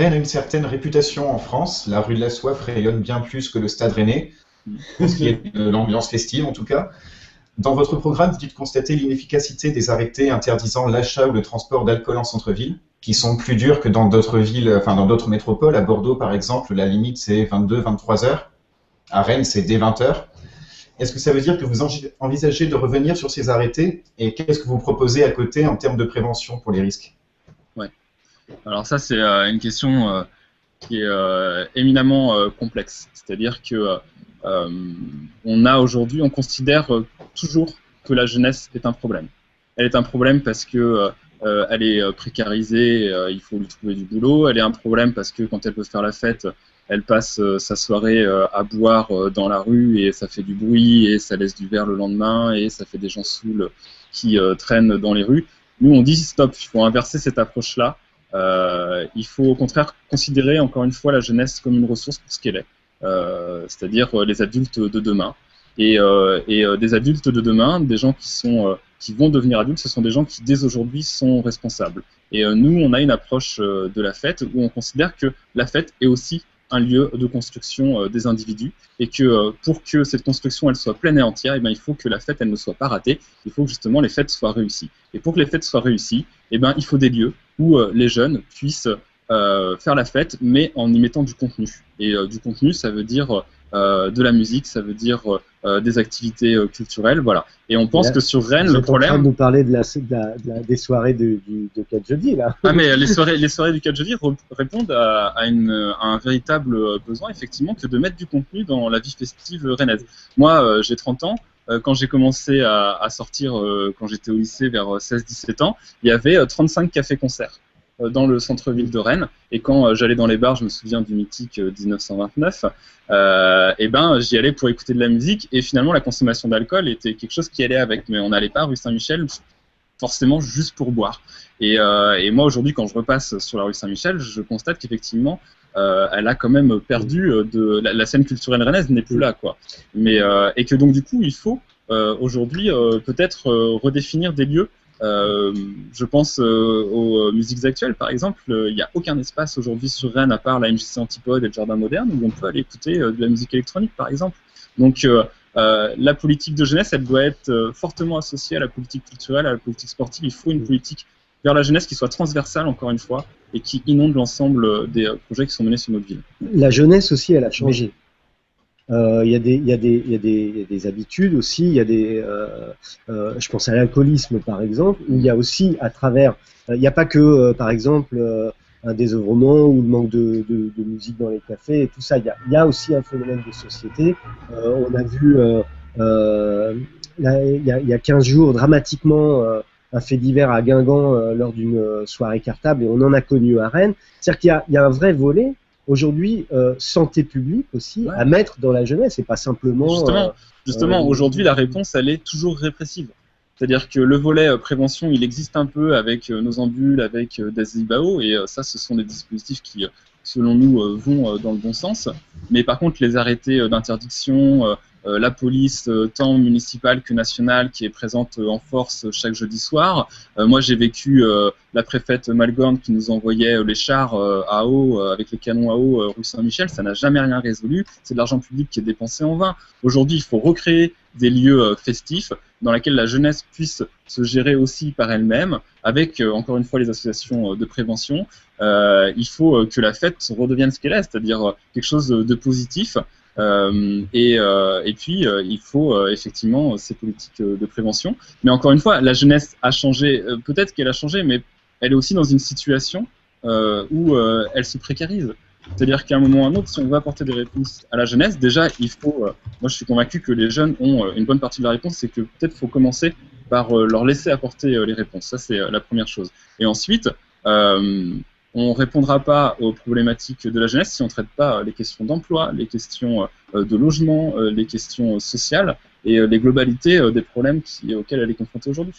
Rennes a une certaine réputation en France. La rue de la Soif rayonne bien plus que le Stade Rennais, pour ce qui est de l'ambiance festive en tout cas. Dans votre programme, vous dites constater l'inefficacité des arrêtés interdisant l'achat ou le transport d'alcool en centre-ville, qui sont plus durs que dans d'autres villes, enfin dans d'autres métropoles. À Bordeaux, par exemple, la limite c'est 22-23 heures. À Rennes, c'est dès 20 heures. Est-ce que ça veut dire que vous envisagez de revenir sur ces arrêtés et qu'est-ce que vous proposez à côté en termes de prévention pour les risques? Ouais. Alors ça, c'est une question qui est éminemment complexe. C'est-à-dire que on considère toujours que la jeunesse est un problème. Elle est un problème parce que elle est précarisée, il faut lui trouver du boulot. Elle est un problème parce que quand elle veut faire la fête, elle passe sa soirée à boire dans la rue et ça fait du bruit et ça laisse du verre le lendemain et ça fait des gens saouls qui traînent dans les rues. Nous, on dit stop, il faut inverser cette approche-là. Il faut au contraire considérer encore une fois la jeunesse comme une ressource pour ce qu'elle est, c'est-à-dire les adultes de demain. Des adultes de demain, des gens qui vont devenir adultes, ce sont des gens qui dès aujourd'hui sont responsables. Et nous, on a une approche de la fête où on considère que la fête est aussi un lieu de construction des individus et que pour que cette construction elle soit pleine et entière, eh bien, il faut que la fête elle ne soit pas ratée, il faut que justement les fêtes soient réussies. Et pour que les fêtes soient réussies, eh bien, il faut des lieux où les jeunes puissent faire la fête, mais en y mettant du contenu. Et du contenu, ça veut dire de la musique, ça veut dire des activités culturelles, voilà. Et on pense là, que sur Rennes, vous le êtes en train de problème... nous parler des soirées de 4 jeudi, là. Ah mais les soirées du 4 jeudi répondent à un véritable besoin, effectivement, que de mettre du contenu dans la vie festive rennaise. Moi, j'ai 30 ans. Quand j'ai commencé à sortir, quand j'étais au lycée vers 16-17 ans, il y avait 35 cafés-concerts dans le centre-ville de Rennes. Et quand j'allais dans les bars, je me souviens du mythique 1929, et ben, j'y allais pour écouter de la musique. Et finalement, la consommation d'alcool était quelque chose qui allait avec. Mais on n'allait pas rue Saint-Michel forcément juste pour boire. Et moi, aujourd'hui, quand je repasse sur la rue Saint-Michel, je constate qu'effectivement, elle a quand même perdu la scène culturelle rennaise n'est plus là, quoi. Et que donc, du coup, il faut aujourd'hui peut-être redéfinir des lieux. Je pense aux musiques actuelles, par exemple. Il n'y a aucun espace aujourd'hui sur Rennes à part la MJC Antipode et le Jardin Moderne où on peut aller écouter de la musique électronique, par exemple. Donc, la politique de jeunesse, elle doit être fortement associée à la politique culturelle, à la politique sportive. Il faut une politique vers la jeunesse qui soit transversale, encore une fois, et qui inonde l'ensemble des projets qui sont menés sur notre ville. La jeunesse aussi, elle a changé. Il y a des habitudes aussi, je pense à l'alcoolisme par exemple, où il y a aussi à travers, il n'y a pas que par exemple un désœuvrement ou le manque de musique dans les cafés et tout ça, il y a aussi un phénomène de société. On a vu il y a 15 jours dramatiquement un fait divers à Guingamp lors d'une soirée cartable et on en a connu à Rennes. C'est-à-dire qu'il y a un vrai volet aujourd'hui santé publique aussi à mettre dans la jeunesse et pas simplement justement aujourd'hui la réponse elle est toujours répressive, c'est-à-dire que le volet prévention il existe un peu avec nos ambules, avec Dasibao et ça ce sont des dispositifs qui selon nous vont dans le bon sens, mais par contre les arrêtés d'interdiction, la police tant municipale que nationale qui est présente en force chaque jeudi soir. Moi j'ai vécu la préfète Malgorn qui nous envoyait les chars à eau avec les canons à eau rue Saint-Michel, ça n'a jamais rien résolu, c'est de l'argent public qui est dépensé en vain. Aujourd'hui il faut recréer des lieux festifs dans lesquels la jeunesse puisse se gérer aussi par elle-même avec encore une fois les associations de prévention. Il faut que la fête redevienne ce qu'elle est, c'est-à-dire quelque chose de positif. Et puis il faut effectivement ces politiques de prévention. Mais encore une fois, la jeunesse a changé, peut-être qu'elle a changé, mais elle est aussi dans une situation où elle se précarise. C'est-à-dire qu'à un moment ou à un autre, si on veut apporter des réponses à la jeunesse, déjà il faut, moi je suis convaincu que les jeunes ont une bonne partie de la réponse, c'est que peut-être il faut commencer par leur laisser apporter les réponses. Ça c'est la première chose. Et ensuite, on ne répondra pas aux problématiques de la jeunesse si on ne traite pas les questions d'emploi, les questions de logement, les questions sociales et les globalités des problèmes auxquels elle est confrontée aujourd'hui.